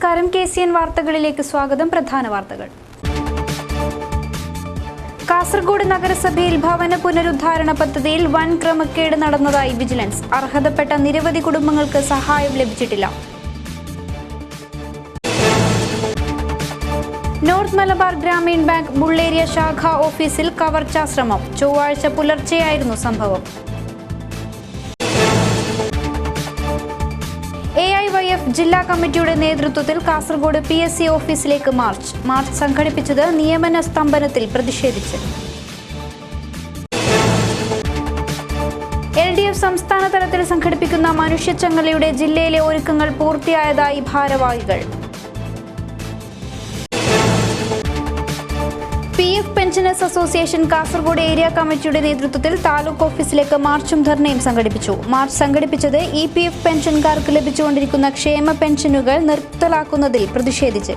നമസ്കാരം. KCN വാർത്തകളിലേക്ക് സ്വാഗതം. പ്രധാന വാർത്തകൾ. കാസർഗോഡ് നഗരസഭയിൽ ഭവന പുനരുദ്ധാരണ പദ്ധതിയിൽ വൻ ക്രമക്കേട് നടന്നതായി വിജിലൻസ്. അർഹതപ്പെട്ട നിരവധി കുടുംബങ്ങൾക്ക് സഹായം ലഭിച്ചിട്ടില്ല. നോർത്ത് മലബാർ ഗ്രാമീൺ ബാങ്ക് മുള്ളേരിയ ശാഖ ഓഫീസിൽ കവർച്ചാ ശ്രമം. ചൊവ്വാഴ്ച പുലർച്ചെയായിരുന്നു സംഭവം. AIYF ജില്ലാ കമ്മിറ്റിയുടെ നേതൃത്വത്തിൽ കാസർഗോഡ് PSC ഓഫീസിലേക്ക് മാർച്ച് സംഘടിപ്പിച്ചത് നിയമന സ്തംഭനത്തിൽ പ്രതിഷേധിച്ച്. LDF സംസ്ഥാന തലത്തിൽ സംഘടിപ്പിക്കുന്ന മനുഷ്യച്ചങ്ങലയുടെ ജില്ലയിലെ ഒരുക്കങ്ങൾ പൂർത്തിയായതായി ഭാരവാഹികൾ. PF pensioners association Kasaragod area കമ്മിറ്റിയുടെ നേതൃത്വത്തിൽ താലൂക്ക് ഓഫീസിലേക്ക് മാർച്ചും ധർണയും സംഘടിപ്പിച്ചു. മാർച്ച് സംഘടിപ്പിച്ചത് EPF പെൻഷൻകാർക്ക് ലഭിച്ചുകൊണ്ടിരിക്കുന്ന ക്ഷേമ പെൻഷനുകൾ നിർത്തലാക്കുന്നതിൽ പ്രതിഷേധിച്ച്.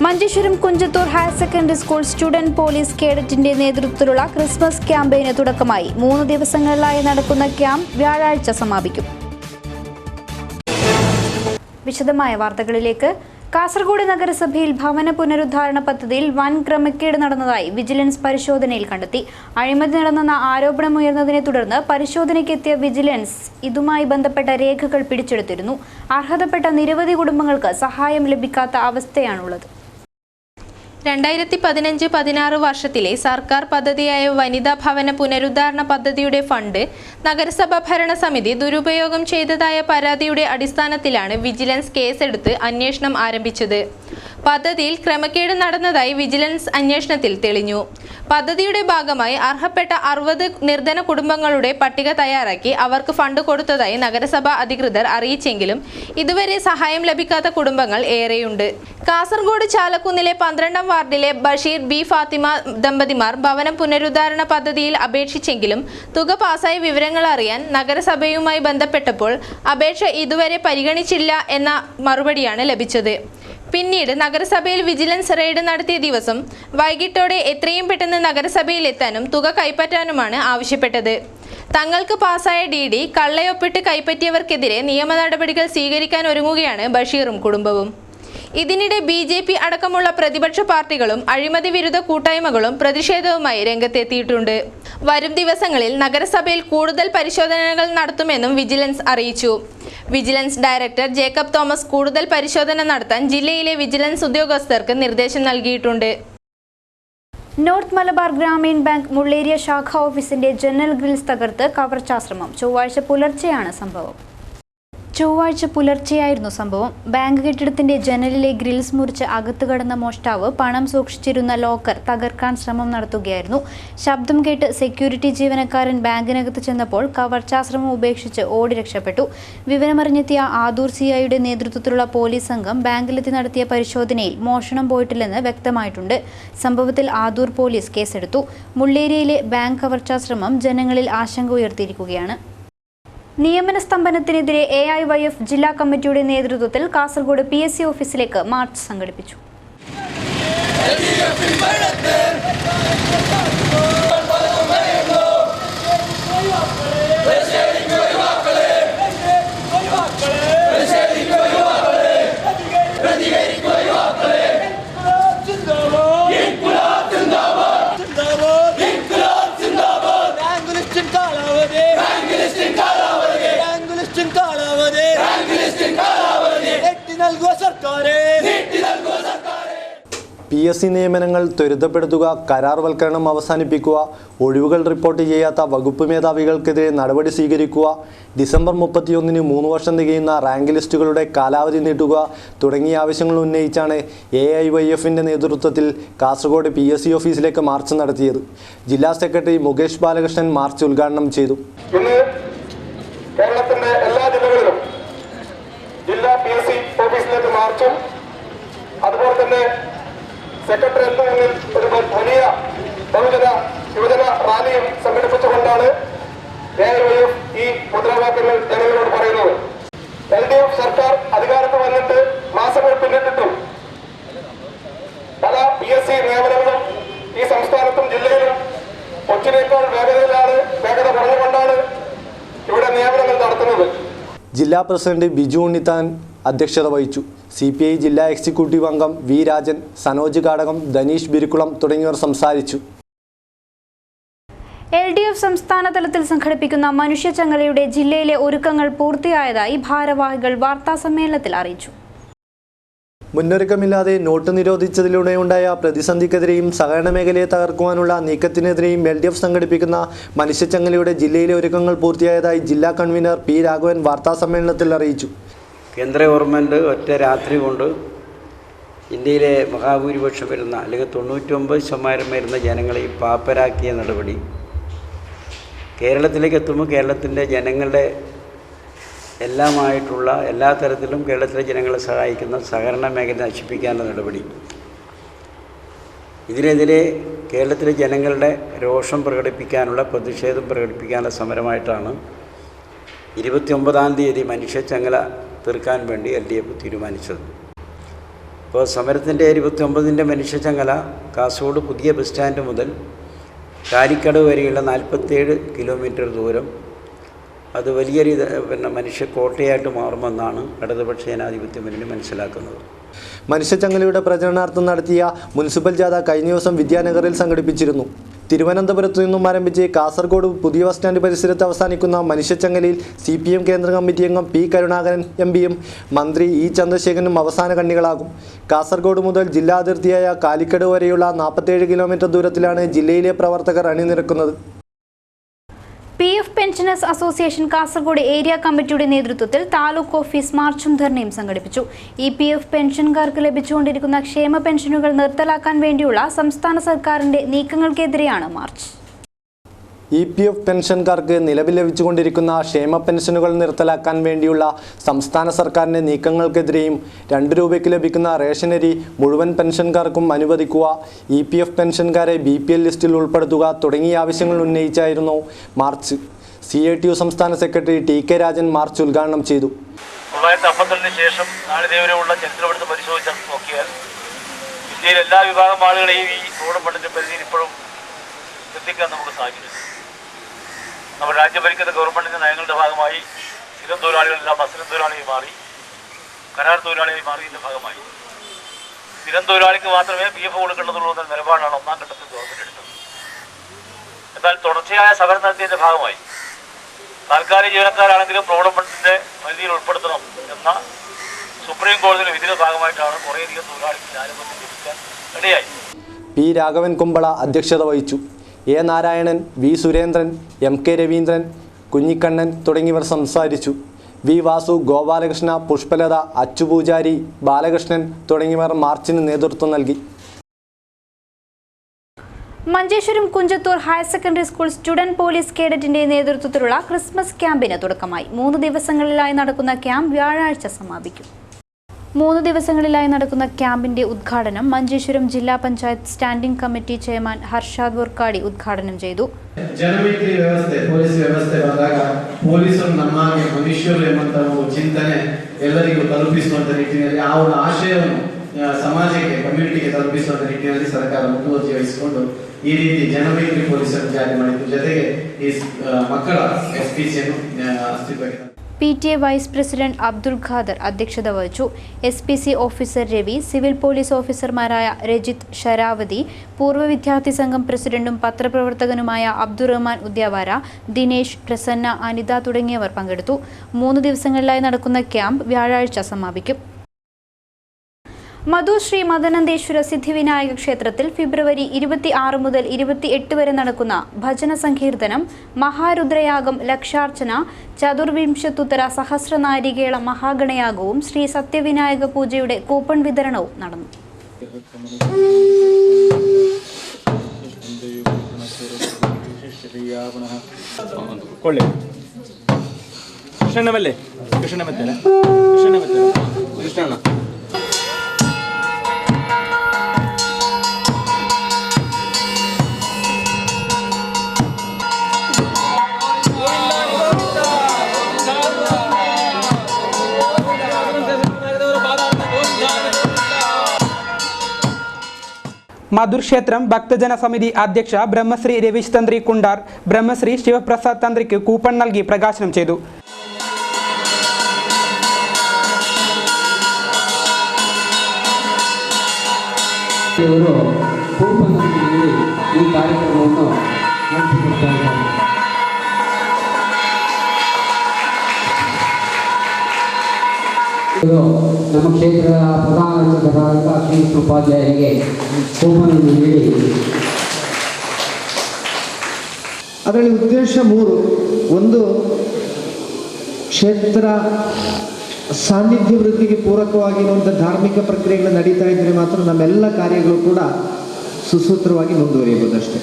Manjeshwaram Kunjathur higher secondary school student police കേഡറ്റിന്റെ നേതൃത്വത്തിലുള്ള ക്രിസ്മസ് ക്യാമ്പയിന് തുടക്കമായി. 3 ദിവസങ്ങളിലായി നടക്കുന്ന ക്യാമ്പ് വ്യാഴാഴ്ച സമാപിക്കും. വിശദമായ വാർത്തകളിലേക്ക്. കാസർഗോഡ് നഗരസഭയിൽ ഭവന പുനരുദ്ധാരണ പദ്ധതിയിൽ വൻ ക്രമക്കേട് നടന്നതായി വിജിലൻസ് പരിശോധനയിൽ കണ്ടെത്തി. അഴിമതി നടന്നെന്ന ആരോപണമുയർന്നതിനെ തുടർന്ന് പരിശോധനയ്ക്കെത്തിയ വിജിലൻസ് ഇതുമായി ബന്ധപ്പെട്ട രേഖകൾ പിടിച്ചെടുത്തിരുന്നു. അർഹതപ്പെട്ട നിരവധി കുടുംബങ്ങൾക്ക് സഹായം ലഭിക്കാത്ത അവസ്ഥയാണുള്ളത്. 2015-16 വർഷത്തിലെ സർക്കാർ പദ്ധതിയായ വനിതാ ഭവന പുനരുദ്ധാരണ പദ്ധതിയുടെ ഫണ്ട് നഗരസഭാ ഭരണസമിതി ദുരുപയോഗം ചെയ്തതായ പരാതിയുടെ അടിസ്ഥാനത്തിലാണ് വിജിലൻസ് കേസെടുത്ത് അന്വേഷണം ആരംഭിച്ചത്. പദ്ധതിയിൽ ക്രമക്കേട് നടന്നതായി വിജിലൻസ് അന്വേഷണത്തിൽ തെളിഞ്ഞു. പദ്ധതിയുടെ ഭാഗമായി അർഹപ്പെട്ട 60 നിർധന കുടുംബങ്ങളുടെ പട്ടിക തയ്യാറാക്കി അവർക്ക് ഫണ്ട് കൊടുത്തതായി നഗരസഭാ അധികൃതർ അറിയിച്ചെങ്കിലും ഇതുവരെ സഹായം ലഭിക്കാത്ത കുടുംബങ്ങൾ ഏറെയുണ്ട്. കാസർഗോഡ് ചാലക്കുന്നിലെ 12ാം വാർഡിലെ ബഷീർ B. ഫാത്തിമ ദമ്പതിമാർ ഭവന പുനരുദ്ധാരണ പദ്ധതിയിൽ അപേക്ഷിച്ചെങ്കിലും തുക പാസായ വിവരങ്ങൾ അറിയാൻ നഗരസഭയുമായി ബന്ധപ്പെട്ടപ്പോൾ അപേക്ഷ ഇതുവരെ പരിഗണിച്ചില്ല എന്ന മറുപടിയാണ് ലഭിച്ചത്. പിന്നീട് നഗരസഭയിൽ വിജിലൻസ് റെയ്ഡ് നടത്തിയ ദിവസം വൈകിട്ടോടെ എത്രയും പെട്ടെന്ന് നഗരസഭയിൽ എത്താനും തുക കൈപ്പറ്റാനുമാണ് ആവശ്യപ്പെട്ടത്. തങ്ങൾക്ക് പാസായ DD കള്ളയൊപ്പിട്ട് കൈപ്പറ്റിയവർക്കെതിരെ നിയമ നടപടികൾ സ്വീകരിക്കാൻ ഒരുങ്ങുകയാണ് ബഷീറും കുടുംബവും. ഇതിനിടെ BJP അടക്കമുള്ള പ്രതിപക്ഷ പാർട്ടികളും അഴിമതി വിരുദ്ധ കൂട്ടായ്മകളും പ്രതിഷേധവുമായി രംഗത്തെത്തിയിട്ടുണ്ട്. വരും ദിവസങ്ങളിൽ നഗരസഭയിൽ കൂടുതൽ പരിശോധനകൾ നടത്തുമെന്നും വിജിലൻസ് അറിയിച്ചു. വിജിലൻസ് ഡയറക്ടർ ജേക്കബ് തോമസ് കൂടുതൽ പരിശോധന നടത്താൻ ജില്ലയിലെ വിജിലൻസ് ഉദ്യോഗസ്ഥർക്ക് നിർദ്ദേശം നൽകിയിട്ടുണ്ട്. നോർത്ത് മലബാർ ഗ്രാമീൺ ബാങ്ക് മുള്ളേരിയ ശാഖ ഓഫീസിന്റെ ജനൽ ഗ്രിൽസ് തകർത്ത് കവർച്ചാ ശ്രമം. ചൊവ്വാഴ്ച പുലർച്ചെയായിരുന്നു സംഭവം. ബാങ്ക് കെട്ടിടത്തിന്റെ ജനലിലെ ഗ്രിൽസ് മുറിച്ച് അകത്ത് കടന്ന മോഷ്ടാവ് പണം സൂക്ഷിച്ചിരുന്ന ലോക്കർ തകർക്കാൻ ശ്രമം നടത്തുകയായിരുന്നു. ശബ്ദം കേട്ട് സെക്യൂരിറ്റി ജീവനക്കാരൻ ബാങ്കിനകത്ത് ചെന്നപ്പോൾ കവർച്ചാശ്രമം ഉപേക്ഷിച്ച് ഓടി രക്ഷപ്പെട്ടു. വിവരമറിഞ്ഞെത്തിയ ആദൂർ CIയുടെ നേതൃത്വത്തിലുള്ള പോലീസ് സംഘം ബാങ്കിലെത്തി നടത്തിയ പരിശോധനയിൽ മോഷണം പോയിട്ടില്ലെന്ന് വ്യക്തമായിട്ടുണ്ട്. സംഭവത്തിൽ ആദൂർ പോലീസ് കേസെടുത്തു. മുള്ളേരിയയിലെ ബാങ്ക് കവർച്ചാശ്രമം ജനങ്ങളിൽ ആശങ്ക ഉയർത്തിയിരിക്കുകയാണ്. നിയമന സ്തംഭനത്തിനെതിരെ AIYF ജില്ലാ കമ്മിറ്റിയുടെ നേതൃത്വത്തിൽ കാസർഗോഡ് PSC ഓഫീസിലേക്ക് മാർച്ച് സംഘടിപ്പിച്ചു. PSC നിയമനങ്ങൾ ത്വരിതപ്പെടുത്തുക, കരാർവൽക്കരണം അവസാനിപ്പിക്കുക, ഒഴിവുകൾ റിപ്പോർട്ട് ചെയ്യാത്ത വകുപ്പ് മേധാവികൾക്കെതിരെ നടപടി സ്വീകരിക്കുക, ഡിസംബർ 31-ന് 3 വർഷം തികയുന്ന റാങ്ക് ലിസ്റ്റുകളുടെ കാലാവധി നീട്ടുക തുടങ്ങിയ ആവശ്യങ്ങൾ ഉന്നയിച്ചാണ് AIYFന്റെ നേതൃത്വത്തിൽ കാസർഗോഡ് PSC ഓഫീസിലേക്ക് മാർച്ച് നടത്തിയത്. ജില്ലാ സെക്രട്ടറി മുകേഷ് ബാലകൃഷ്ണൻ മാർച്ച് ഉദ്ഘാടനം ചെയ്തു. കേരളത്തിന്റെ എല്ലാ ജില്ലകളിലും ജില്ലാ PSC ഓഫീസിലേക്ക് മാർച്ചും അതുപോലെ തന്നെ സെക്രട്ടറിയേറ്റിന് മുന്നിൽ ഒരു വലിയ ബഹുജന യുവജന റാലിയും സംഘടിപ്പിച്ചുകൊണ്ടാണ് AIYF ഈ മുദ്രാവാക്യങ്ങൾ ജനങ്ങളോട് പറയുന്നത്. LDF സർക്കാർ അധികാരത്തിൽ വന്നിട്ട് മാസങ്ങൾ പിന്നിട്ടിട്ടും പല PSC നിയമനങ്ങളും ഈ സംസ്ഥാനത്തും ജില്ലയിലും ഒച്ചിനേക്കാൾ വേഗത കുറഞ്ഞുകൊണ്ടാണ് ഇവിടെ നിയമനങ്ങൾ നടത്തുന്നത്. ജില്ലാ പ്രസിഡന്റ് ബിജു ഉണ്ണിത്താൻ അധ്യക്ഷത വഹിച്ചു. CPI ജില്ലാ എക്സിക്യൂട്ടീവ് അംഗം വി രാജൻ, സനോജ് കാടകം, ധനീഷ് ബിരുക്കുളം തുടങ്ങിയവർ സംസാരിച്ചു. LDF സംസ്ഥാന തലത്തിൽ സംഘടിപ്പിക്കുന്ന മനുഷ്യച്ചങ്ങലയുടെ ജില്ലയിലെ ഒരുക്കങ്ങൾ പൂർത്തിയായതായി ഭാരവാഹികൾ വാർത്താസമ്മേളനത്തിൽ അറിയിച്ചു. മുന്നൊരുക്കമില്ലാതെ നോട്ട് നിരോധിച്ചതിലൂടെയുണ്ടായ പ്രതിസന്ധിക്കെതിരെയും സഹകരണ മേഖലയെ തകർക്കുവാനുള്ള നീക്കത്തിനെതിരെയും LDF സംഘടിപ്പിക്കുന്ന മനുഷ്യച്ചങ്ങലയുടെ ജില്ലയിലെ ഒരുക്കങ്ങൾ പൂർത്തിയായതായി ജില്ലാ കൺവീനർ പി രാഘവൻ വാർത്താസമ്മേളനത്തിൽ അറിയിച്ചു. കേന്ദ്ര ഗവൺമെൻറ് ഒറ്റ രാത്രി കൊണ്ട് ഇന്ത്യയിലെ മഹാഭൂരിപക്ഷം വരുന്ന അല്ലെങ്കിൽ 99% വരുന്ന ജനങ്ങളെ പാപ്പരാക്കിയ നടപടി കേരളത്തിലേക്ക് എത്തുമ്പോൾ കേരളത്തിൻ്റെ ജനങ്ങളുടെ എല്ലാമായിട്ടുള്ള എല്ലാ തരത്തിലും കേരളത്തിലെ ജനങ്ങളെ സഹായിക്കുന്ന സഹകരണ മേഖല നശിപ്പിക്കാനുള്ള നടപടി, ഇതിനെതിരെ കേരളത്തിലെ ജനങ്ങളുടെ രോഷം പ്രകടിപ്പിക്കാനുള്ള പ്രതിഷേധം പ്രകടിപ്പിക്കാനുള്ള സമരമായിട്ടാണ് 29-ാം തീയതി മനുഷ്യച്ചങ്ങല തീർക്കാൻ വേണ്ടി LDF തീരുമാനിച്ചത്. അപ്പോൾ സമരത്തിൻ്റെ 29ൻ്റെ മനുഷ്യച്ചങ്ങല കാസർഗോഡ് പുതിയ ബസ് സ്റ്റാൻഡ് മുതൽ കാലിക്കട് വരെയുള്ള 47 കിലോമീറ്റർ ദൂരം അത് വലിയൊരു മനുഷ്യ കോട്ടയായിട്ട് മാറുമെന്നാണ് ഇടതുപക്ഷ ജനാധിപത്യ മുന്നണി മനസ്സിലാക്കുന്നത്. മനുഷ്യച്ചങ്ങലയുടെ പ്രചരണാർത്ഥം നടത്തിയ മുനിസിപ്പൽ ജാഥ കഴിഞ്ഞ ദിവസം വിദ്യാനഗറിൽ സംഘടിപ്പിച്ചിരുന്നു. തിരുവനന്തപുരത്തു നിന്നും ആരംഭിച്ച് കാസർഗോഡ് പുതിയ ബസ് സ്റ്റാൻഡ് പരിസരത്ത് അവസാനിക്കുന്ന മനുഷ്യച്ചങ്ങലയിൽ CPM കേന്ദ്ര കമ്മിറ്റി അംഗം P കരുണാകരൻ MPയും മന്ത്രി E ചന്ദ്രശേഖരനും അവസാന കണ്ണികളാകും. കാസർഗോഡ് മുതൽ ജില്ലാ അതിർത്തിയായ കാലിക്കട് വരെയുള്ള 47 കിലോമീറ്റർ ദൂരത്തിലാണ് ജില്ലയിലെ പ്രവർത്തകർ അണിനിരക്കുന്നത്. PF pensioners association Kasaragod area കമ്മിറ്റിയുടെ നേതൃത്വത്തിൽ താലൂക്ക് ഓഫീസ് മാർച്ചും ധർണയും സംഘടിപ്പിച്ചു. EPF പെൻഷൻകാർക്ക് ലഭിച്ചുകൊണ്ടിരിക്കുന്ന ക്ഷേമ പെൻഷനുകൾ നിർത്തലാക്കാൻ വേണ്ടിയുള്ള സംസ്ഥാന സർക്കാരിന്റെ നീക്കങ്ങൾക്കെതിരെയാണ് മാർച്ച്. EPF പെൻഷൻകാർക്ക് നിലവിൽ ലഭിച്ചുകൊണ്ടിരിക്കുന്ന ക്ഷേമ പെൻഷനുകൾ നിർത്തലാക്കാൻ വേണ്ടിയുള്ള സംസ്ഥാന സർക്കാരിൻ്റെ നീക്കങ്ങൾക്കെതിരെയും 2 രൂപയ്ക്ക് ലഭിക്കുന്ന റേഷനരി മുഴുവൻ പെൻഷൻകാർക്കും അനുവദിക്കുക, EPF പെൻഷൻകാരെ BPL ലിസ്റ്റിൽ ഉൾപ്പെടുത്തുക തുടങ്ങിയ ആവശ്യങ്ങൾ ഉന്നയിച്ചായിരുന്നു മാർച്ച്. CITU സംസ്ഥാന സെക്രട്ടറി TK രാജൻ മാർച്ച് ഉദ്ഘാടനം ചെയ്തു. 1952 ശേഷം നാളിതുവരെയുള്ള ചരിത്രമെടുത്ത് പരിശോധിച്ച് നോക്കിയാൽ ഇന്ത്യയിലെ എല്ലാ വിഭാഗം ആളുകളെയും ഈ റോഡ് ഫണ്ടിൻ്റെ പരിധിയിൽ ഇപ്പോഴും എത്തിക്കാൻ നമുക്ക് സാധിക്കും. നമ്മുടെ രാജ്യം ഭരിക്കുന്ന ഗവൺമെൻറ്റിൻ്റെ നയങ്ങളുടെ ഭാഗമായി സ്ഥിരം തൊഴിലാളികളെല്ലാം അസ്ഥിരം തൊഴിലാളിയായി മാറി, കരാർ തൊഴിലാളിയായി മാറിയതിൻ്റെ ഭാഗമായി സ്ഥിരം തൊഴിലാളിക്ക് മാത്രമേ PF കൊടുക്കേണ്ടതുള്ളൂ എന്ന നിലപാടാണ് ഒന്നാം ഘട്ടത്തിൽ ഗവൺമെൻറ് എടുത്തത്. എന്നാൽ തുടർച്ചയായ സമരം നടത്തിയതിൻ്റെ ഭാഗമായി താൽക്കാലിക ജീവനക്കാരാണെങ്കിലും റോഡ് ഫണ്ടിൻ്റെ പരിധിയിൽ ഉൾപ്പെടുത്തണം എന്ന സുപ്രീം കോടതിയുടെ വിധിയുടെ ഭാഗമായിട്ടാണ് കുറേയധികം തൊഴിലാളിക്ക് ആനുകൂല്യം ലഭിക്കാൻ ഇടയായി. P രാഘവൻ കുമ്പള അധ്യക്ഷത വഹിച്ചു. A Narayanan, V Surendran, MK Raveendran, Kunhikannan തുടങ്ങിയവർ സംസാരിച്ചു. V വാസു, ഗോപാലകൃഷ്ണ, പുഷ്പലത, അച്ചുപൂജാരി, ബാലകൃഷ്ണൻ തുടങ്ങിയവർ മാർച്ചിന് നേതൃത്വം നൽകി. Manjeshwaram Kunjathur higher secondary school student police കേഡറ്റിന്റെ നേതൃത്വത്തിലുള്ള ക്രിസ്മസ് ക്യാമ്പിന് തുടക്കമായി. 3 ദിവസങ്ങളിലായി നടക്കുന്ന ക്യാമ്പ് വ്യാഴാഴ്ച സമാപിക്കും. 3 ദിവസങ്ങളിലായി നടക്കുന്ന ക്യാമ്പിന്റെ ഉദ്ഘാടനം മഞ്ചേശ്വരം ജില്ലാ panchayat standing committee chairman Harshad Varkady ಉದ್ಘಾಟನೆ ചെയ്തു. ಜನಮೈತ್ರಿ ವ್ಯವಸ್ಥೆ, ಪೊಲೀಸ್ ವ್ಯವಸ್ಥೆ ಬಂದಾಗ ಪೊಲೀಸರು ನಮಗೆ ಮನುಷ್ಯರು ಎಂಬಂತಹ ಚಿಂತನೆ ಎಲ್ಲರಿಗೂ ತಲುಪಿಸುವಂತ ನಿಟ್ಟಿನಲ್ಲಿ ಆ ಒಂದು ಆಶಯವನ್ನು ಸಮಾಜಕ್ಕೆ, ಕಮ್ಯುನಿಟಿಗೆ ತಲುಪಿಸುವಂತ ನಿಟ್ಟಿನಲ್ಲಿ ಸರ್ಕಾರ ಮುತುವರ್ಜಿ ವಹಿಸಿಕೊಂಡು ಈ ರೀತಿ ಜನಮೈತ್ರಿ ಪೊಲೀಸರು ಜಾರಿ ಮಾಡಿತು. ಜೊತೆಗೆ ಈ ಮಕ್ಕಳ SPCಯನ್ನು ಅಸ್ತಿತ್ವಕ್ಕೆ PTA vice president Abdul Khader അധ്യക്ഷത വഹിച്ചു. SPC officer Ravi, civil police ഓഫീസർമാരായ രജിത്, ശരാവതി, പൂർവ്വ വിദ്യാർത്ഥി സംഘം പ്രസിഡന്റും പത്രപ്രവർത്തകനുമായ അബ്ദുറഹ്മാൻ ഉദ്യാവാര, ദിനേശ്, പ്രസന്ന, അനിത തുടങ്ങിയവർ പങ്കെടുത്തു. 3 ദിവസങ്ങളിലായി നടക്കുന്ന ക്യാമ്പ് വ്യാഴാഴ്ച സമാപിക്കും. മധു ശ്രീ മദനന്തേശ്വര സിദ്ധിവിനായക ക്ഷേത്രത്തിൽ ഫെബ്രുവരി 26 മുതൽ 28 വരെ നടക്കുന്ന ഭജന സങ്കീർത്തനം, മഹാരുദ്രയാഗം, ലക്ഷാർച്ചന, ചതുർവിംശത്തുത്തര സഹസ്രനാരികേള മഹാഗണയാഗവും ശ്രീ സത്യവിനായക പൂജയുടെ കൂപ്പൺ വിതരണവും നടന്നു. മധുർ ക്ഷേത്രം ഭക്തജന സമിതി അധ്യക്ഷ ബ്രഹ്മശ്രീ രവീഷ് തന്ത്രി കുണ്ടാർ ബ്രഹ്മശ്രീ ശിവപ്രസാദ് തന്ത്രിക്ക് കൂപ്പൺ നൽകി പ്രകാശനം ചെയ്തു. ಇವರು ಕೂಪನ್ ನೀಡಿ ಈ ಕಾರ್ಯಕ್ರಮವನ್ನು ನಡೆಸಿಕೊಡ್ತಾ ಇದ್ದಾರೆ. ನಮ್ಮ ಕ್ಷೇತ್ರದ ಪ್ರಧಾನ ಅರ್ಚಕರಾದ ಶ್ರೀಕೃಷ್ಣ ಉಪಾಧ್ಯಾಯರಿಗೆ ಕೂಪನ್ ನೀಡಿ ಅದರಲ್ಲಿ ಉದ್ದೇಶ 3. ಒಂದು, ಕ್ಷೇತ್ರ ಸಾನ್ನಿಧ್ಯ ವೃದ್ಧಿಗೆ ಪೂರಕವಾಗಿರುವಂಥ ಧಾರ್ಮಿಕ ಪ್ರಕ್ರಿಯೆಗಳು ನಡೀತಾ ಇದ್ದರೆ ಮಾತ್ರ ನಮ್ಮೆಲ್ಲ ಕಾರ್ಯಗಳು ಕೂಡ ಸುಸೂತ್ರವಾಗಿ ಮುಂದುವರಿಯಬಹುದಷ್ಟೇ.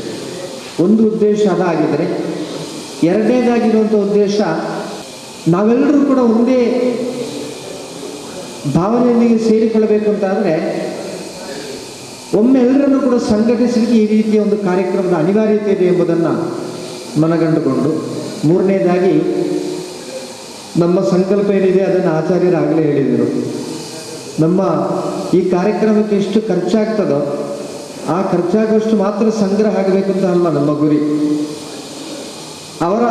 ಒಂದು ಉದ್ದೇಶ ಅದಾಗಿದ್ದರೆ, ಎರಡನೇದಾಗಿರುವಂಥ ಉದ್ದೇಶ ನಾವೆಲ್ಲರೂ ಕೂಡ ಒಂದೇ ಭಾವನೆಯೊಂದಿಗೆ ಸೇರಿಕೊಳ್ಳಬೇಕು ಅಂತಾದರೆ ಒಮ್ಮೆ ಎಲ್ಲರನ್ನು ಕೂಡ ಸಂಘಟಿಸಲಿಕ್ಕೆ ಈ ರೀತಿಯ ಒಂದು ಕಾರ್ಯಕ್ರಮದ ಅನಿವಾರ್ಯತೆ ಇದೆ ಎಂಬುದನ್ನು ಮನಗಂಡುಕೊಂಡು, ಮೂರನೇದಾಗಿ ನಮ್ಮ ಸಂಕಲ್ಪ ಏನಿದೆ ಅದನ್ನು ಆಚಾರ್ಯರಾಗಲೇ ಹೇಳಿದರು. ನಮ್ಮ ಈ ಕಾರ್ಯಕ್ರಮಕ್ಕೆ ಎಷ್ಟು ಖರ್ಚಾಗ್ತದೋ ಆ ಖರ್ಚಾಗುವಷ್ಟು ಮಾತ್ರ ಸಂಗ್ರಹ ಆಗಬೇಕು ಅಂತ ಅಲ್ವ ನಮ್ಮ ಗುರಿ. ಅವರ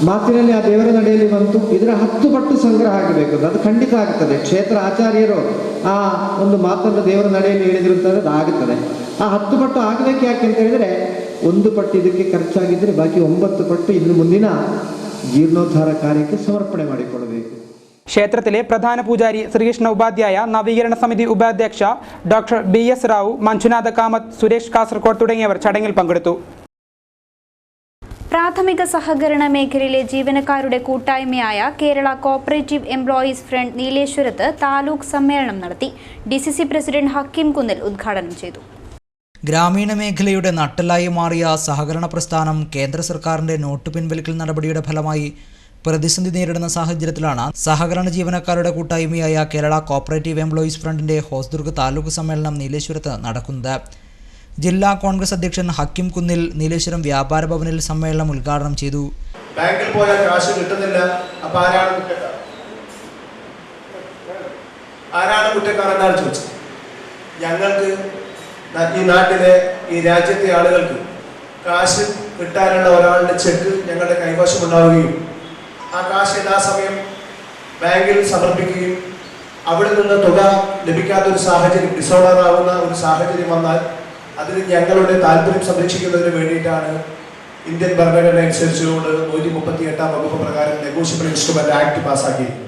ಮಾತಿನಲ್ಲಿ ಆ ದೇವರ ನಡೆಯಲ್ಲಿ ಬಂತು, ಇದರ 10 ಪಟ್ಟು ಸಂಗ್ರಹ ಆಗಬೇಕು. ಅದು ಖಂಡಿತ ಆಗ್ತದೆ. ಕ್ಷೇತ್ರ ಆಚಾರ್ಯರು ಆ ಒಂದು ಮಾತನ್ನು ದೇವರ ನಡೆಯಲ್ಲಿ ಹೇಳಿದಿರುತ್ತಾರೆ, ಅದು ಆಗುತ್ತದೆ. ಆ 10 ಪಟ್ಟು ಆಗಬೇಕು. ಯಾಕೆ ಅಂತ ಹೇಳಿದರೆ 1 ಪಟ್ಟು ಇದಕ್ಕೆ ಖರ್ಚಾಗಿದ್ದರೆ ಬಾಕಿ 9 ಪಟ್ಟು ಇನ್ನು ಮುಂದಿನ ജീർണോദ്ധാര കാര്യಕ್ಕೆ സമർപ്പണ ಮಾಡಿಕೊಳ್ಳಬೇಕು. ക്ഷേത്രത്തിലെ പ്രധാന പൂജാരി ശ്രീകൃഷ്ണ ഉപാധ്യായ, നവീകരണ സമിതി ഉപാധ്യക്ഷ ഡോക്ടർ BS റാവു, മഞ്ജുനാഥ കാമത്ത്, സുരേഷ് കാസർകോട് തുടങ്ങിയവർ ചടങ്ങിൽ പങ്കെടുത്തു. പ്രാഥമിക സഹകരണ മേഖലയിലെ ജീവനക്കാരുടെ കൂട്ടായ്മയായ കേരള കോപ്പറേറ്റീവ് എംപ്ലോയീസ് ഫ്രണ്ട് നീലേശ്വരത്ത് താലൂക്ക് സമ്മേളനം നടത്തി. DCC പ്രസിഡന്റ് ഹക്കീം കുന്നിൽ ഉദ്ഘാടനം ചെയ്തു. ഗ്രാമീണ മേഖലയുടെ നട്ടെല്ലായി മാറിയ സഹകരണ പ്രസ്ഥാനം കേന്ദ്ര സർക്കാരിന്റെ നോട്ട് പിൻവലിക്കൽ നടപടിയുടെ ഫലമായി പ്രതിസന്ധി നേരിടുന്ന സാഹചര്യത്തിലാണ് സഹകരണ ജീവനക്കാരുടെ കൂട്ടായ്മയായ കേരള കോപ്പറേറ്റീവ് എംപ്ലോയീസ് ഫ്രണ്ടിന്റെ ഹോസ്ദുർഗ് താലൂക്ക് സമ്മേളനം നീലേശ്വരത്ത് നടക്കുന്നത്. ജില്ലാ കോൺഗ്രസ് അധ്യക്ഷൻ ഹക്കീം കുന്നിൽ നീലേശ്വരം വ്യാപാര ഭവനിൽ സമ്മേളനം ഉദ്ഘാടനം ചെയ്തു. ബാങ്കിൽ പോയാൽ കാശ് കിട്ടുന്നില്ല. അപ്പോൾ ആരാണ് കുറ്റക്കാരെന്നാണ് ചോദിച്ചത്. ഞങ്ങൾക്ക് ഈ നാട്ടിലെ ഈ രാജ്യത്തെ ആളുകൾക്ക് കാശ് കിട്ടാനുള്ള ഒരാളുടെ ചെക്ക് ഞങ്ങളുടെ കൈവശമുണ്ടാവുകയും ആ കാശ് യഥാസമയം ബാങ്കിൽ സമർപ്പിക്കുകയും അവിടെ നിന്ന് തുക ലഭിക്കാത്തൊരു സാഹചര്യം, ഡിസോർഡർ ആവുന്ന ഒരു സാഹചര്യം വന്നാൽ അതിന് ഞങ്ങളുടെ താല്പര്യം സംരക്ഷിക്കുന്നതിന് വേണ്ടിയിട്ടാണ് ഇന്ത്യൻ ഭരണഘടന അനുസരിച്ചുകൊണ്ട് 138 വകുപ്പ് പ്രകാരം നെഗോഷ്യബിൾ ഇൻസ്ട്രുമെന്റ് ആക്ട് പാസ്സാക്കിയിരിക്കുന്നു.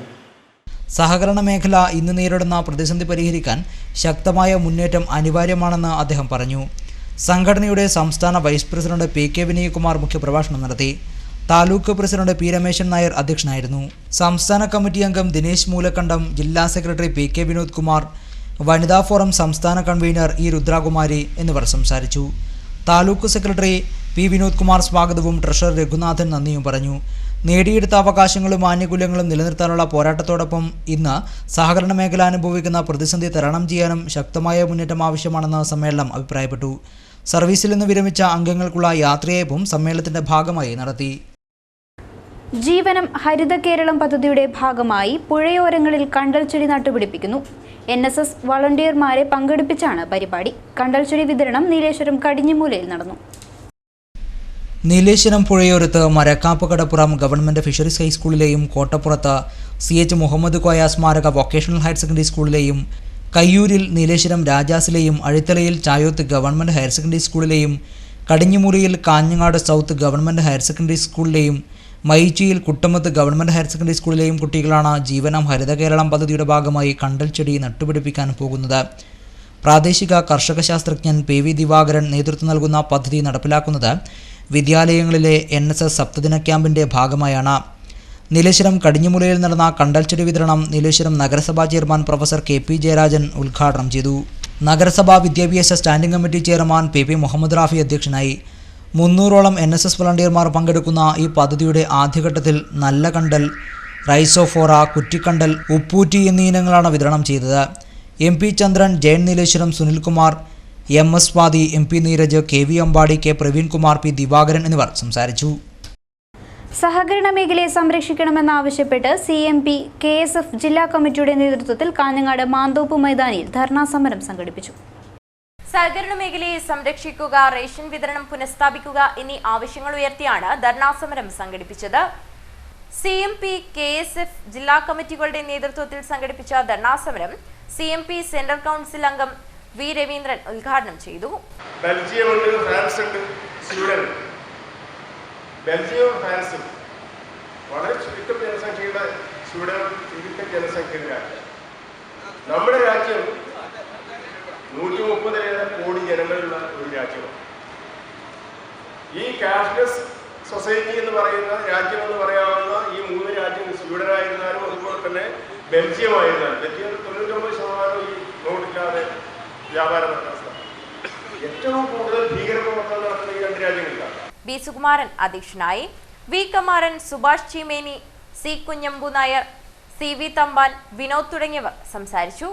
സഹകരണ മേഖല ഇന്ന് നേരിടുന്ന പ്രതിസന്ധി പരിഹരിക്കാൻ ശക്തമായ മുന്നേറ്റം അനിവാര്യമാണെന്ന് അദ്ദേഹം പറഞ്ഞു. സംഘടനയുടെ സംസ്ഥാന വൈസ് പ്രസിഡന്റ് PK വിനയകുമാർ മുഖ്യപ്രഭാഷണം നടത്തി. താലൂക്ക് പ്രസിഡന്റ് P രമേശൻ നായർ അധ്യക്ഷനായിരുന്നു. സംസ്ഥാന കമ്മിറ്റി അംഗം ദിനേശ് മൂലക്കണ്ടം, ജില്ലാ സെക്രട്ടറി PK വിനോദ് കുമാർ, വനിതാ ഫോറം സംസ്ഥാന കൺവീനർ E രുദ്രാകുമാരി എന്നിവർ സംസാരിച്ചു. താലൂക്ക് സെക്രട്ടറി P വിനോദ് കുമാർ സ്വാഗതവും ട്രഷറർ രഘുനാഥൻ നന്ദിയും പറഞ്ഞു. നേടിയെടുത്ത അവകാശങ്ങളും ആനുകൂല്യങ്ങളും നിലനിർത്താനുള്ള പോരാട്ടത്തോടൊപ്പം ഇന്ന് സഹകരണ മേഖല അനുഭവിക്കുന്ന പ്രതിസന്ധി തരണം ചെയ്യാനും ശക്തമായ മുന്നേറ്റം ആവശ്യമാണെന്ന് സമ്മേളനം അഭിപ്രായപ്പെട്ടു. സർവീസിൽ നിന്ന് വിരമിച്ച അംഗങ്ങൾക്കുള്ള യാത്രയയപ്പും സമ്മേളനത്തിന്റെ ഭാഗമായി നടത്തി. ജീവനം ഹരിത കേരളം പദ്ധതിയുടെ ഭാഗമായി പുഴയോരങ്ങളിൽ കണ്ടൽച്ചെടി നട്ടുപിടിപ്പിക്കുന്നു. NSS വളണ്ടിയർമാരെ പങ്കെടുപ്പിച്ചാണ് പരിപാടി. കണ്ടൽച്ചെടി വിതരണം നീലേശ്വരം കടിഞ്ഞിമൂലയിൽ നടന്നു. നീലേശ്വരം പുഴയോരത്ത് മരക്കാപ്പ് കടപ്പുറം ഗവൺമെൻറ് ഫിഷറീസ് ഹൈസ്കൂളിലെയും കോട്ടപ്പുറത്ത് CH മുഹമ്മദ് കോയ സ്മാരക വൊക്കേഷണൽ ഹയർ സെക്കൻഡറി സ്കൂളിലെയും കയ്യൂരിൽ നീലേശ്വരം രാജാസിലെയും അഴിത്തലയിൽ ചായോത്ത് ഗവൺമെൻറ് ഹയർ സെക്കൻഡറി സ്കൂളിലെയും കടിഞ്ഞിമുറിയിൽ Kanhangad south government higher secondary സ്കൂളിലെയും മൈച്ചിയിൽ കുട്ടമത്ത് ഗവൺമെൻറ് ഹയർ സെക്കൻഡറി സ്കൂളിലെയും കുട്ടികളാണ് ജീവനം ഹരിത കേരളം പദ്ധതിയുടെ ഭാഗമായി കണ്ടൽച്ചെടി നട്ടുപിടിപ്പിക്കാൻ പോകുന്നത്. പ്രാദേശിക കർഷക ശാസ്ത്രജ്ഞൻ PV ദിവാകരൻ നേതൃത്വം നൽകുന്ന പദ്ധതി നടപ്പിലാക്കുന്നത് വിദ്യാലയങ്ങളിലെ NSS സപ്തദിന ക്യാമ്പിൻ്റെ ഭാഗമായാണ്. നീലേശ്വരം കടിഞ്ഞിമുലയിൽ നടന്ന കണ്ടൽച്ചെടി വിതരണം നീലേശ്വരം നഗരസഭാ ചെയർമാൻ പ്രൊഫസർ KP ജയരാജൻ ഉദ്ഘാടനം ചെയ്തു. നഗരസഭാ വിദ്യാഭ്യാസ standing committee chairman PP Muhammad Rafi അധ്യക്ഷനായി. 300ഓളം NSS വളണ്ടിയർമാർ പങ്കെടുക്കുന്ന ഈ പദ്ധതിയുടെ ആദ്യഘട്ടത്തിൽ നല്ല കണ്ടൽ, റൈസോഫോറ, കുറ്റിക്കണ്ടൽ, ഉപ്പൂറ്റി എന്നീ ഇനങ്ങളാണ് വിതരണം ചെയ്തത്. MP ചന്ദ്രൻ, Jayan Nileshwaram, Sunilkumar, MS Swathi, MP Neeraj, KV Ambadi, K Praveenkumar, P Divakaran എന്നിവർ സംസാരിച്ചു. സഹകരണ മേഖലയെ സംരക്ഷിക്കണമെന്നാവശ്യപ്പെട്ട് CMP KSF ജില്ലാ കമ്മിറ്റിയുടെ നേതൃത്വത്തിൽ കാഞ്ഞങ്ങാട് മാന്തോപ്പ് മൈതാനിയിൽ ധർണാ സമരം സംഘടിപ്പിച്ചു. സഹകരണ മേഖലയെ സംരക്ഷിക്കുക, റേഷൻ വിതരണം പുനഃസ്ഥാപിക്കുക എന്നീ ആവശ്യങ്ങൾ ഉയർത്തിയാണ് ധർണാ സമരം സംഘടിപ്പിച്ചത്. CMP KSF ജില്ലാ കമ്മിറ്റികളുടെ നേതൃത്വത്തിൽ സംഘടിപ്പിച്ച ധർണാ സമരം CMP സെൻട്രൽ കൗൺസിൽ അംഗം വി രവീന്ദ്രൻ ഉദ്ഘാടനം ചെയ്തു. ബെൽജിയം ഉണ്ട്, ഫ്രാൻസ് ഉണ്ട്, സ്വീഡൻ ഉണ്ട്. ബെൽജിയവും ഫ്രാൻസും വളരെ ചുരുക്കം ജനസംഖ്യയുടെ, സ്വീഡൻ ചുരുക്കം ജനസംഖ്യയുടെ രാജ്യം. നമ്മുടെ രാജ്യം 130 കോടി ജനങ്ങളുള്ള ഒരു രാജ്യമാണ്. ഈ കാഷ്ലെസ് സൊസൈറ്റി എന്ന് പറയുന്ന രാജ്യം എന്ന് പറയാവുന്ന ഈ 3 രാജ്യങ്ങൾ, സ്വീഡനായിരുന്നാലും അതുപോലെ തന്നെ ബെൽജിയമായിരുന്നാലും, ബെൽജിയം 99% ഈ നോട്ടില്ലാതെ വ്യാപാരം നടത്തുന്ന സ്ഥലം. ഏറ്റവും കൂടുതൽ ഭീകരപ്രവർത്തനം നടത്തുന്ന ഈ 2 രാജ്യങ്ങളിലാണ്. ബി സുകുമാരൻ അധ്യക്ഷനായി. V Kamaran, Subhash Cheemeni, C Kunhambu Nair, C V Thampan, Vinod തുടങ്ങിയവർ സംസാരിച്ചു.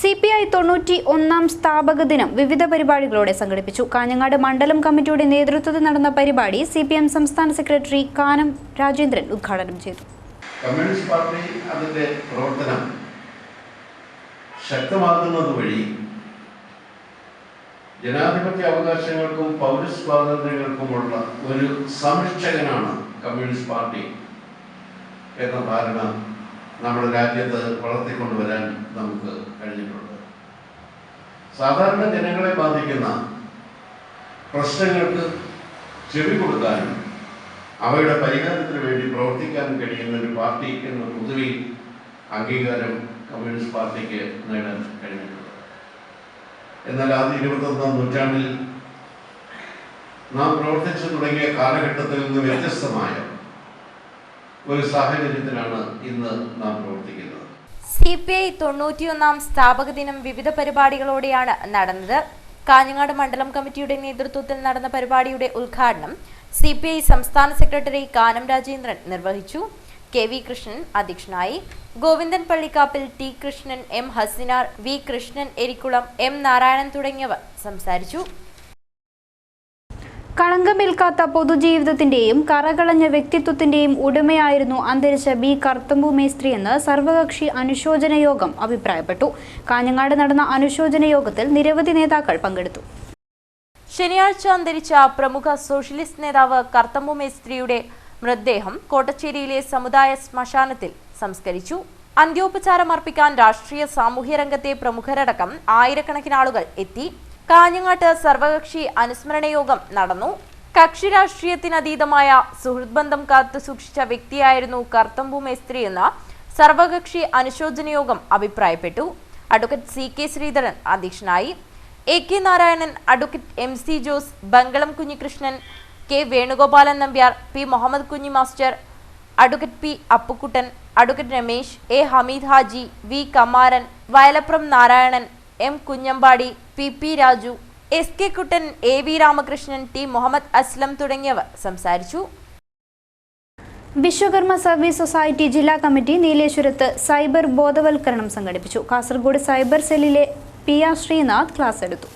CPI 91 സ്ഥാപക ദിനം വിവിധ പരിപാടികളോടെ സംഘടിപ്പിച്ചു. കാഞ്ഞങ്ങാട് മണ്ഡലം കമ്മിറ്റിയുടെ നേതൃത്വത്തിൽ നടന്ന പരിപാടി CPM സംസ്ഥാന സെക്രട്ടറി കാനം രാജേന്ദ്രൻ ഉദ്ഘാടനം ചെയ്തു. കമ്മ്യൂണിസ്റ്റ് പാർട്ടി അതിൻ്റെ പ്രവർത്തനം ശക്തമാക്കുന്നത് വഴി ജനാധിപത്യ അവകാശങ്ങൾക്കും പൗരസ്വാതന്ത്ര്യങ്ങൾക്കുമുള്ള ഒരു സംരക്ഷകനാണ് കമ്മ്യൂണിസ്റ്റ് പാർട്ടി എന്ന ധാരണ നമ്മുടെ രാജ്യത്ത് വളർത്തിക്കൊണ്ടുവരാൻ നമുക്ക് കഴിഞ്ഞിട്ടുണ്ട്. സാധാരണ ജനങ്ങളെ ബാധിക്കുന്ന പ്രശ്നങ്ങൾക്ക് ചെവി കൊടുക്കാനും അവയുടെ പരിഹാരത്തിന് വേണ്ടി പ്രവർത്തിക്കാനും കഴിയുന്ന ഒരു പാർട്ടി എന്ന പൊതുവെ അംഗീകാരം കമ്മ്യൂണിസ്റ്റ് പാർട്ടിക്ക് നേടാൻ കഴിഞ്ഞിട്ടുണ്ട്. എന്നാൽ ആദ്യ 21ാം നൂറ്റാണ്ടിൽ നാം പ്രവർത്തിച്ചു തുടങ്ങിയ കാലഘട്ടത്തിൽ നിന്ന് വ്യത്യസ്തമായ ഒരു സാഹചര്യത്തിലാണ് ഇന്ന് നാം പ്രവർത്തിക്കുന്നത്. CPI 91 സ്ഥാപക ദിനം വിവിധ പരിപാടികളോടെയാണ് നടന്നത്. കാഞ്ഞങ്ങാട് മണ്ഡലം കമ്മിറ്റിയുടെ നേതൃത്വത്തിൽ നടന്ന പരിപാടിയുടെ ഉദ്ഘാടനം CPI സംസ്ഥാന സെക്രട്ടറി കാനം രാജേന്ദ്രൻ നിർവഹിച്ചു. KV കൃഷ്ണൻ അധ്യക്ഷനായി. Govindan Pallikkappil, T Krishnan, M Hasinar, V Krishnan Erikkulam, M Narayanan തുടങ്ങിയവർ സംസാരിച്ചു. കളങ്കമേൽക്കാത്ത പൊതുജീവിതത്തിന്റെയും കറകളഞ്ഞ വ്യക്തിത്വത്തിന്റെയും ഉടമയായിരുന്നു അന്തരിച്ച ബി കർത്തമ്പു മേസ്ത്രി എന്ന് സർവകക്ഷി അനുശോചന യോഗം അഭിപ്രായപ്പെട്ടു. കാഞ്ഞങ്ങാട് നടന്ന അനുശോചന യോഗത്തിൽ നിരവധി നേതാക്കൾ പങ്കെടുത്തു. ശനിയാഴ്ച അന്തരിച്ച പ്രമുഖ സോഷ്യലിസ്റ്റ് നേതാവ് കർത്തമ്പു മേസ്ത്രിയുടെ മൃതദേഹം കോട്ടച്ചേരിയിലെ സമുദായ ശ്മശാനത്തിൽ സംസ്കരിച്ചു. അന്ത്യോപചാരം അർപ്പിക്കാൻ രാഷ്ട്രീയ സാമൂഹ്യ രംഗത്തെ പ്രമുഖരടക്കം ആയിരക്കണക്കിന് ആളുകൾ എത്തി. കാഞ്ഞങ്ങാട്ട് സർവകക്ഷി അനുസ്മരണ യോഗം നടന്നു. കക്ഷി രാഷ്ട്രീയത്തിനതീതമായ സുഹൃത്ത് ബന്ധം കാത്തു സൂക്ഷിച്ച വ്യക്തിയായിരുന്നു കർത്തമ്പു മേസ്ത്രി എന്ന് സർവകക്ഷി അനുശോചന യോഗം അഭിപ്രായപ്പെട്ടു. അഡ്വക്കേറ്റ് CK ശ്രീധരൻ അധ്യക്ഷനായി. AK Narayanan, advocate MC Jose, Bangalam Kunhikrishnan, K Venugopalan Nambiar, P Muhammad Kunhi master, advocate P Appukuttan, advocate Ramesh, A Hameed Haji, V Kamaran, Vayalapram Narayanan, M Kunhambadi, PP Raju, SK Kuttan, AV Ramakrishnan, T Muhammad Aslam തുടങ്ങിയവർ സംസാരിച്ചു. വിശ്വകർമ്മ സർവീസ് സൊസൈറ്റി ജില്ലാ കമ്മിറ്റി നീലേശ്വരത്ത് സൈബർ ബോധവൽക്കരണം സംഘടിപ്പിച്ചു. കാസർഗോഡ് സൈബർ സെല്ലിലെ PR ശ്രീനാഥ് ക്ലാസ് എടുത്തു.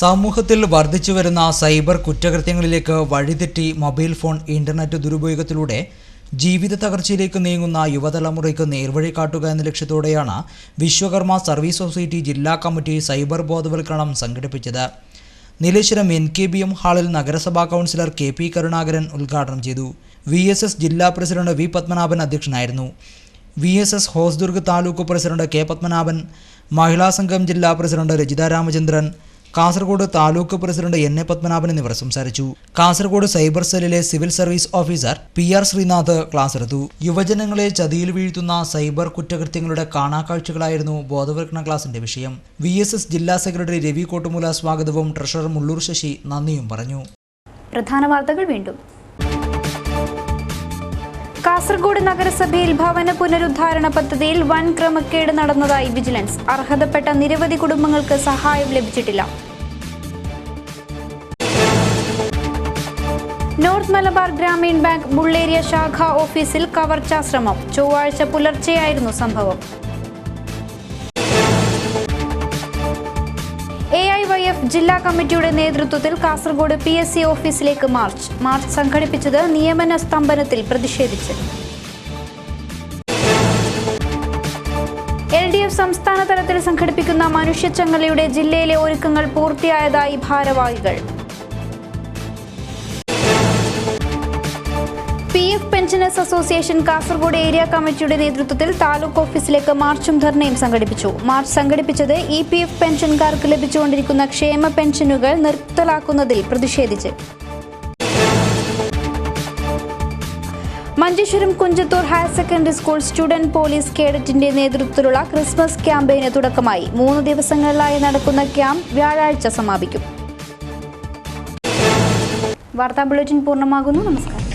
സമൂഹത്തിൽ വർദ്ധിച്ചുവരുന്ന സൈബർ കുറ്റകൃത്യങ്ങളിലേക്ക് വഴിതെറ്റി മൊബൈൽ ഫോൺ, ഇന്റർനെറ്റ് ദുരുപയോഗത്തിലൂടെ ജീവിത തകർച്ചയിലേക്ക് നീങ്ങുന്ന യുവതലമുറയ്ക്ക് നേർവഴി കാട്ടുക എന്ന ലക്ഷ്യത്തോടെയാണ് വിശ്വകർമ്മ സർവീസ് സൊസൈറ്റി ജില്ലാ കമ്മിറ്റി സൈബർ ബോധവൽക്കരണം സംഘടിപ്പിച്ചത്. നീലേശ്വരം NKBM ഹാളിൽ നഗരസഭാ കൗൺസിലർ KP കരുണാകരൻ ഉദ്ഘാടനം ചെയ്തു. VSS ജില്ലാ പ്രസിഡന്റ് V പത്മനാഭൻ അധ്യക്ഷനായിരുന്നു. VSS Hosdurg taluk president K Padmanabhan, മഹിളാ സംഘം ജില്ലാ president Rajitha Ramachandran, Kasaragod taluk president NA Padmanabhan എന്നിവർ സംസാരിച്ചു. കാസർഗോഡ് സൈബർ സെല്ലിലെ civil service officer PR Sreenath class എടുത്തു. യുവജനങ്ങളെ ചതിയിൽ വീഴ്ത്തുന്ന സൈബർ കുറ്റകൃത്യങ്ങളുടെ കാണാക്കാഴ്ചകളായിരുന്നു ബോധവൽക്കരണ ക്ലാസിന്റെ വിഷയം. VSS ജില്ലാ സെക്രട്ടറി രവി കോട്ടുമൂല സ്വാഗതവും ട്രഷറർ മുള്ളൂർ ശശി നന്ദിയും പറഞ്ഞു. പ്രധാന വാർത്തകൾ വീണ്ടും. കാസർഗോഡ് നഗരസഭയിൽ ഭവന പുനരുദ്ധാരണ പദ്ധതിയിൽ വൻ ക്രമക്കേട് നടന്നതായി വിജിലൻസ്. അർഹതപ്പെട്ട നിരവധി കുടുംബങ്ങൾക്ക് സഹായം ലഭിച്ചിട്ടില്ല. നോർത്ത് മലബാർ ഗ്രാമീൺ ബാങ്ക് മുള്ളേരിയ ശാഖ ഓഫീസിൽ കവർച്ചാ ശ്രമം. ചൊവ്വാഴ്ച പുലർച്ചെയായിരുന്നു സംഭവം. AIYF ജില്ലാ കമ്മിറ്റിയുടെ നേതൃത്വത്തിൽ കാസർഗോഡ് PSC ഓഫീസിലേക്ക് മാർച്ച് സംഘടിപ്പിച്ചത് നിയമന സ്തംഭനത്തിൽ പ്രതിഷേധിച്ച്. LDF സംസ്ഥാന തലത്തിൽ സംഘടിപ്പിക്കുന്ന മനുഷ്യച്ചങ്ങലയുടെ ജില്ലയിലെ ഒരുക്കങ്ങൾ പൂർത്തിയായതായി ഭാരവാഹികൾ. PF pensioners association Kasaragod area കമ്മിറ്റിയുടെ നേതൃത്വത്തിൽ താലൂക്ക് ഓഫീസിലേക്ക് മാർച്ചും ധർണയും സംഘടിപ്പിച്ചു. മാർച്ച് സംഘടിപ്പിച്ചത് EPF പെൻഷൻകാർക്ക് ലഭിച്ചുകൊണ്ടിരിക്കുന്ന ക്ഷേമ പെൻഷനുകൾ നിർത്തലാക്കുന്നതിൽ പ്രതിഷേധിച്ച്. Manjeshwaram Kunjathur higher secondary school student police കേഡറ്റിന്റെ നേതൃത്വത്തിലുള്ള ക്രിസ്മസ് ക്യാമ്പയിന് തുടക്കമായി. 3 ദിവസങ്ങളിലായി നടക്കുന്ന ക്യാമ്പ് വ്യാഴാഴ്ച സമാപിക്കും. വാർത്താ ബുള്ളറ്റിൻ പൂർണ്ണമാകുന്നു. നമസ്കാരം.